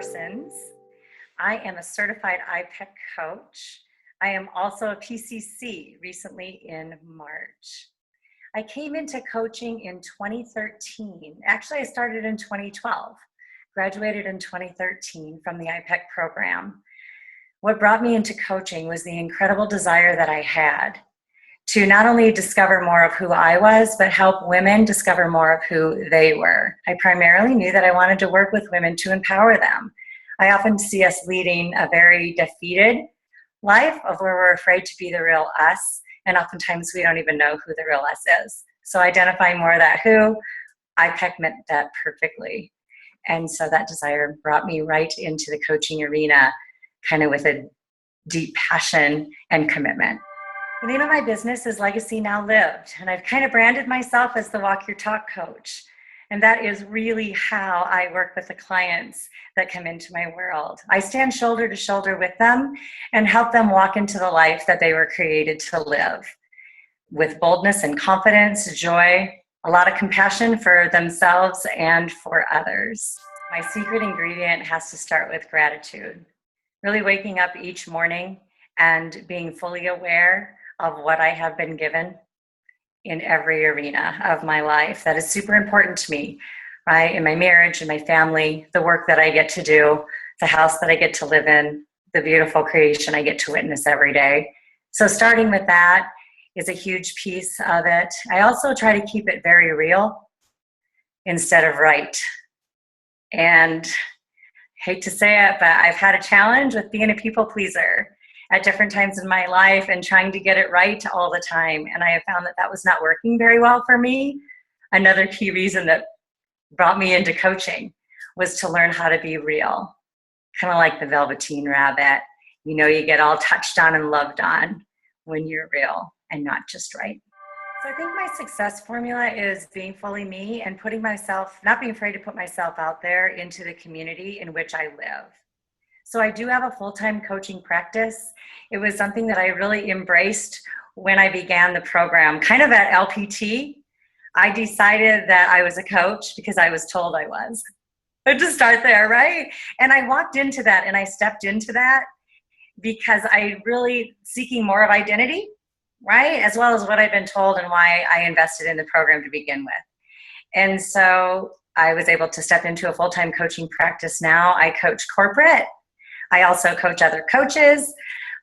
Parsons. I am a certified iPEC coach. I am also a PCC recently in March. I came into coaching in 2013. Actually, I started in 2012, graduated in 2013 from the iPEC program. What brought me into coaching was the incredible desire that I had to not only discover more of who I was, but help women discover more of who they were. I primarily knew that I wanted to work with women to empower them. I often see us leading a very defeated life of where we're afraid to be the real us, and oftentimes we don't even know who the real us is. So identifying more of that who, iPEC meant that perfectly. And so that desire brought me right into the coaching arena, kind of with a deep passion and commitment. The name of my business is Legacy Now Lived, and I've kind of branded myself as the Walk Your Talk coach. And that is really how I work with the clients that come into my world. I stand shoulder to shoulder with them and help them walk into the life that they were created to live with boldness and confidence, joy, a lot of compassion for themselves and for others. My secret ingredient has to start with gratitude. Really waking up each morning and being fully aware of what I have been given in every arena of my life. That is super important to me, right? In my marriage, in my family, the work that I get to do, the house that I get to live in, the beautiful creation I get to witness every day. So starting with that is a huge piece of it. I also try to keep it very real instead of right. And hate to say it, but I've had a challenge with being a people pleaser at different times in my life and trying to get it right all the time. And I have found that that was not working very well for me. Another key reason that brought me into coaching was to learn how to be real. Kind of like the Velveteen Rabbit. You know, you get all touched on and loved on when you're real and not just right. So I think my success formula is being fully me and putting myself, not being afraid to put myself out there into the community in which I live. So I do have a full-time coaching practice. It was something that I really embraced when I began the program. Kind of at LPT, I decided that I was a coach because I was told I was. But to start there, right? And I walked into that and I stepped into that because I really seeking more of identity, right? As well as what I've been told and why I invested in the program to begin with. And so I was able to step into a full-time coaching practice now. I coach corporate. I also coach other coaches.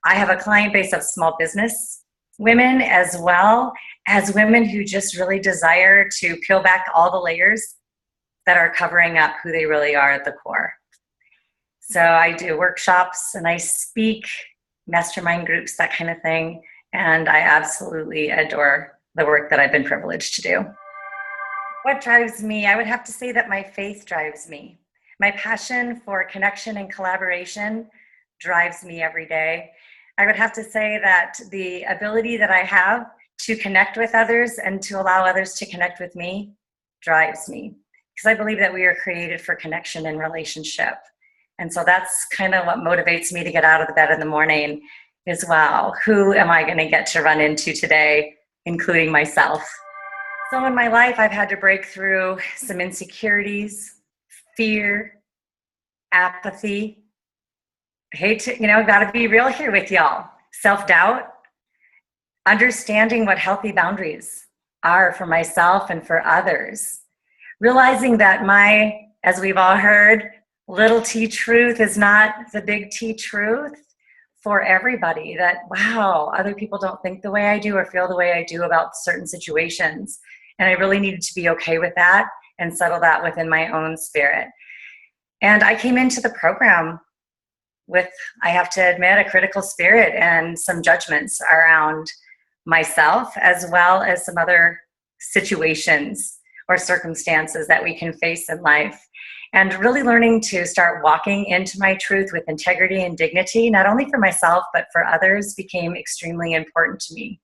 I have a client base of small business women as well as women who just really desire to peel back all the layers that are covering up who they really are at the core. So I do workshops and I speak, mastermind groups, that kind of thing. And I absolutely adore the work that I've been privileged to do. What drives me? I would have to say that my faith drives me. My passion for connection and collaboration drives me every day. I would have to say that the ability that I have to connect with others and to allow others to connect with me drives me. Because I believe that we are created for connection and relationship. And so that's kind of what motivates me to get out of the bed in the morning as well. Who am I going to get to run into today, including myself? So in my life, I've had to break through some insecurities, fear, apathy. I hate to, got to be real here with y'all. Self-doubt, understanding what healthy boundaries are for myself and for others. Realizing that my, as we've all heard, little T truth is not the big T truth for everybody. That, wow, other people don't think the way I do or feel the way I do about certain situations. And I really needed to be okay with that and settle that within my own spirit. And I came into the program with, I have to admit, a critical spirit and some judgments around myself, as well as some other situations or circumstances that we can face in life. And really learning to start walking into my truth with integrity and dignity, not only for myself, but for others, became extremely important to me.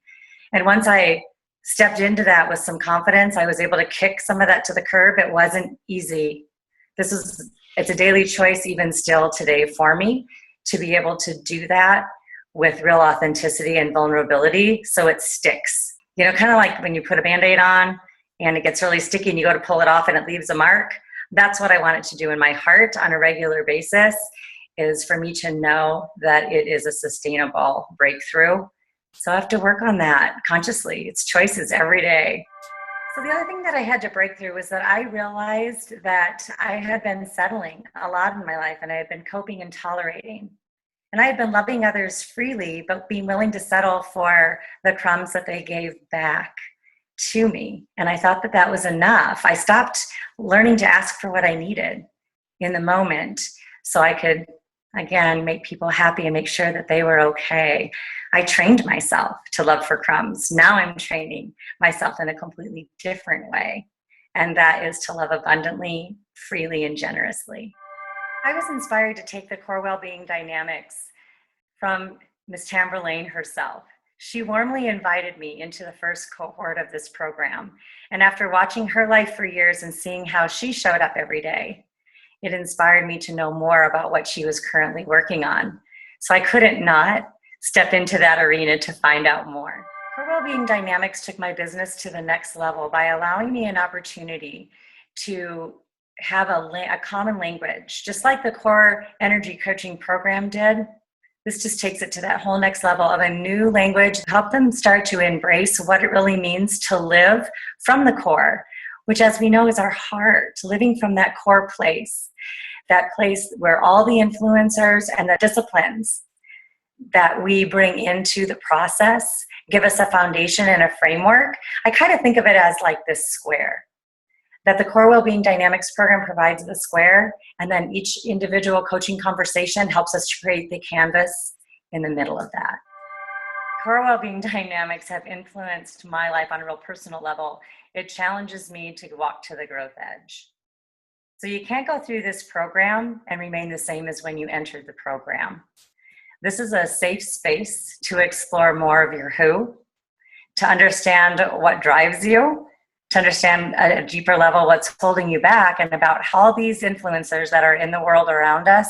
And once I stepped into that with some confidence, I was able to kick some of that to the curb. It wasn't easy. It's a daily choice even still today for me to be able to do that with real authenticity and vulnerability so it sticks. Kind of like when you put a Band-Aid on and it gets really sticky and you go to pull it off and it leaves a mark. That's what I want it to do in my heart on a regular basis, is for me to know that it is a sustainable breakthrough. So I have to work on that consciously. It's choices every day. So the other thing that I had to break through was that I realized that I had been settling a lot in my life, and I had been coping and tolerating. And I had been loving others freely, but being willing to settle for the crumbs that they gave back to me. And I thought that that was enough. I stopped learning to ask for what I needed in the moment so I could, again, make people happy and make sure that they were okay. I trained myself to love for crumbs. Now I'm training myself in a completely different way. And that is to love abundantly, freely, and generously. I was inspired to take the COR Wellbeing Dynamics from Ms. Tamberlane herself. She warmly invited me into the first cohort of this program. And after watching her life for years and seeing how she showed up every day, it inspired me to know more about what she was currently working on. So I couldn't not step into that arena to find out more. COR Wellbeing Dynamics took my business to the next level by allowing me an opportunity to have a common language, just like the core energy coaching program did. This just takes it to that whole next level of a new language, help them start to embrace what it really means to live from the core, which, as we know, is our heart, living from that core place, that place where all the influencers and the disciplines that we bring into the process give us a foundation and a framework. I kind of think of it as like this square, that the COR Wellbeing Dynamics program provides the square, and then each individual coaching conversation helps us to create the canvas in the middle of that. COR Wellbeing Dynamics have influenced my life on a real personal level. It challenges me to walk to the growth edge. So you can't go through this program and remain the same as when you entered the program. This is a safe space to explore more of your who, to understand what drives you, to understand at a deeper level what's holding you back, and about how these influencers that are in the world around us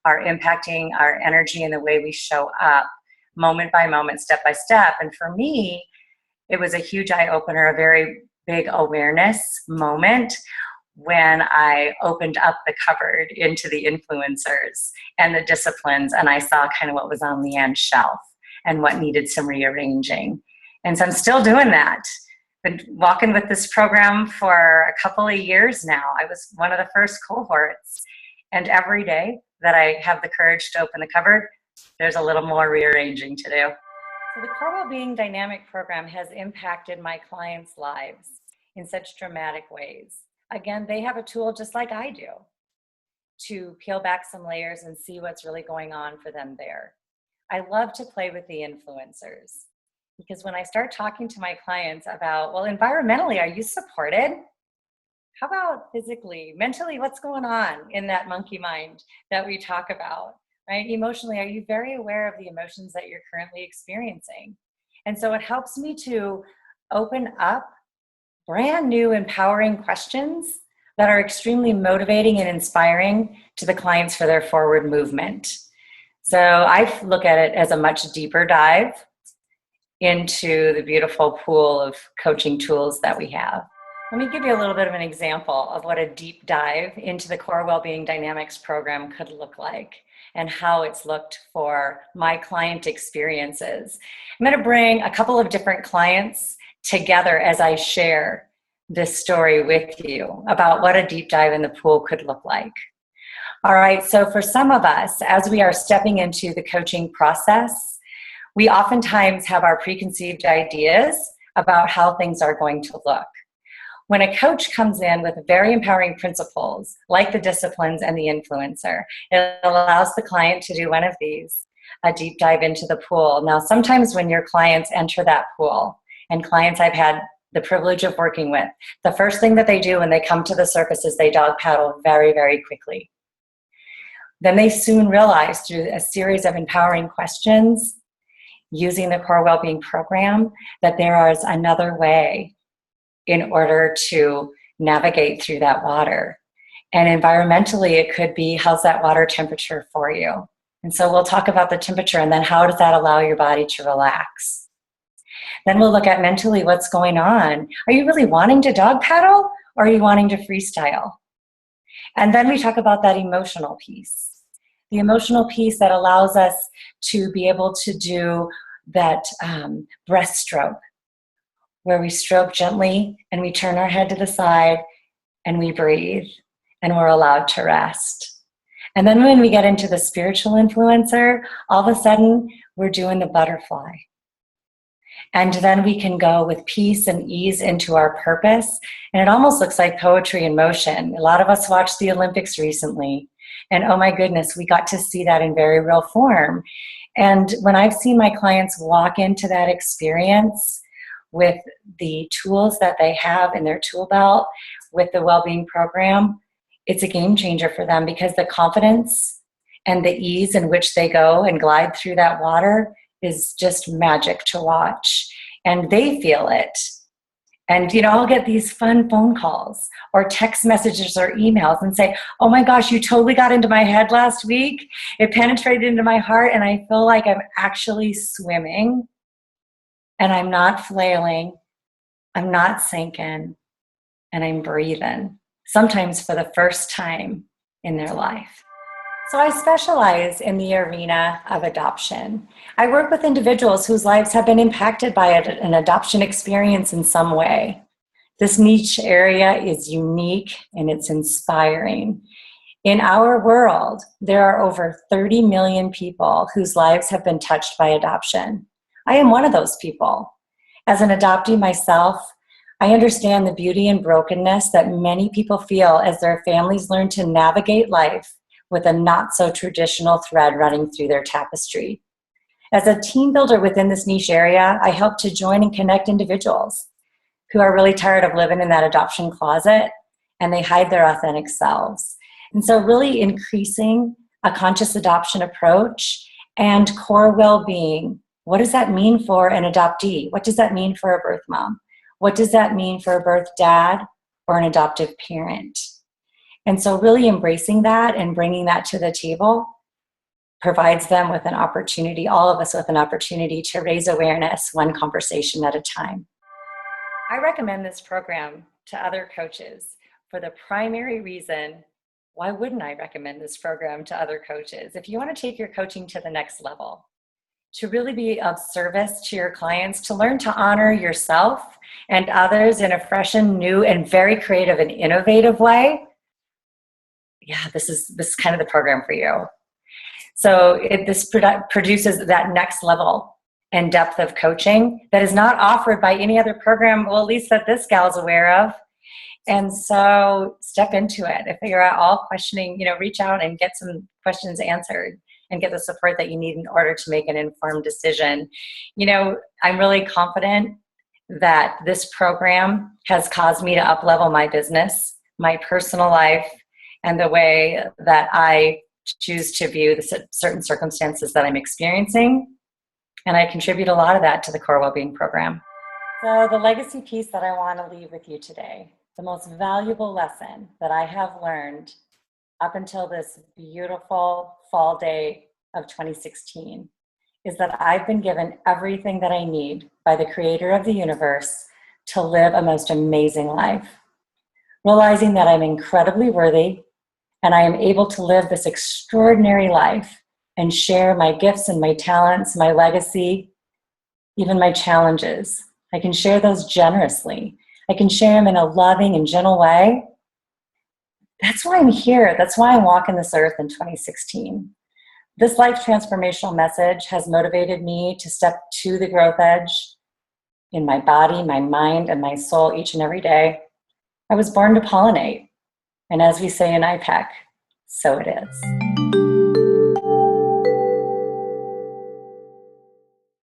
are impacting our energy and the way we show up moment by moment, step by step. And for me, it was a huge eye-opener, a very big awareness moment when I opened up the cupboard into the influencers and the disciplines, and I saw kind of what was on LeAnne's shelf and what needed some rearranging. And so I'm still doing that. Been walking with this program for a couple of years now. I was one of the first cohorts, and every day that I have the courage to open the cupboard, there's a little more rearranging to do. So the COR Wellbeing Dynamic program has impacted my clients' lives in such dramatic ways. Again, they have a tool just like I do to peel back some layers and see what's really going on for them there. I love to play with the influencers, because when I start talking to my clients about, well, environmentally, are you supported? How about physically, mentally, what's going on in that monkey mind that we talk about, right? Emotionally, are you very aware of the emotions that you're currently experiencing? And so it helps me to open up brand new empowering questions that are extremely motivating and inspiring to the clients for their forward movement. So I look at it as a much deeper dive into the beautiful pool of coaching tools that we have. Let me give you a little bit of an example of what a deep dive into the COR Wellbeing Dynamics program could look like and how it's looked for my client experiences. I'm going to bring a couple of different clients together as I share this story with you about what a deep dive in the pool could look like. All right, so for some of us, as we are stepping into the coaching process, we oftentimes have our preconceived ideas about how things are going to look. When a coach comes in with very empowering principles, like the disciplines and the influencer, it allows the client to do one of these, a deep dive into the pool. Now, sometimes when your clients enter that pool, and clients I've had the privilege of working with, the first thing that they do when they come to the surface is they dog paddle very, very quickly. Then they soon realize through a series of empowering questions using the COR Wellbeing program that there is another way in order to navigate through that water. And environmentally, it could be, how's that water temperature for you? And so we'll talk about the temperature, and then how does that allow your body to relax? Then we'll look at mentally what's going on. Are you really wanting to dog paddle, or are you wanting to freestyle? And then we talk about that emotional piece. The emotional piece that allows us to be able to do that breaststroke, where we stroke gently and we turn our head to the side and we breathe and we're allowed to rest. And then when we get into the spiritual influencer, all of a sudden we're doing the butterfly. And then we can go with peace and ease into our purpose. And it almost looks like poetry in motion. A lot of us watched the Olympics recently. And oh my goodness, we got to see that in very real form. And when I've seen my clients walk into that experience with the tools that they have in their tool belt with the Wellbeing program, it's a game changer for them, because the confidence and the ease in which they go and glide through that water is just magic to watch. And they feel it. And, I'll get these fun phone calls or text messages or emails and say, oh my gosh, you totally got into my head last week. It penetrated into my heart and I feel like I'm actually swimming and I'm not flailing. I'm not sinking and I'm breathing, sometimes for the first time in their life. So I specialize in the arena of adoption. I work with individuals whose lives have been impacted by an adoption experience in some way. This niche area is unique and it's inspiring. In our world, there are over 30 million people whose lives have been touched by adoption. I am one of those people. As an adoptee myself, I understand the beauty and brokenness that many people feel as their families learn to navigate life with a not-so-traditional thread running through their tapestry. As a team builder within this niche area, I help to join and connect individuals who are really tired of living in that adoption closet and they hide their authentic selves. And so really increasing a conscious adoption approach and core well-being. What does that mean for an adoptee? What does that mean for a birth mom? What does that mean for a birth dad or an adoptive parent? And so really embracing that and bringing that to the table provides them with an opportunity, all of us with an opportunity to raise awareness one conversation at a time. I recommend this program to other coaches for the primary reason, why wouldn't I recommend this program to other coaches? If you want to take your coaching to the next level, to really be of service to your clients, to learn to honor yourself and others in a fresh and new and very creative and innovative way, this is kind of the program for you. So this produces that next level and depth of coaching that is not offered by any other program, well, at least that this gal's aware of. And so step into it. If you're at all questioning, reach out and get some questions answered and get the support that you need in order to make an informed decision. I'm really confident that this program has caused me to up-level my business, my personal life, and the way that I choose to view the certain circumstances that I'm experiencing. And I contribute a lot of that to the COR Wellbeing program. So the legacy piece that I want to leave with you today, the most valuable lesson that I have learned up until this beautiful fall day of 2016 is that I've been given everything that I need by the creator of the universe to live a most amazing life. Realizing that I'm incredibly worthy and I am able to live this extraordinary life and share my gifts and my talents, my legacy, even my challenges. I can share those generously. I can share them in a loving and gentle way. That's why I'm here. That's why I'm walking this earth in 2016. This life transformational message has motivated me to step to the growth edge in my body, my mind, and my soul each and every day. I was born to pollinate. And as we say in iPEC, so it is.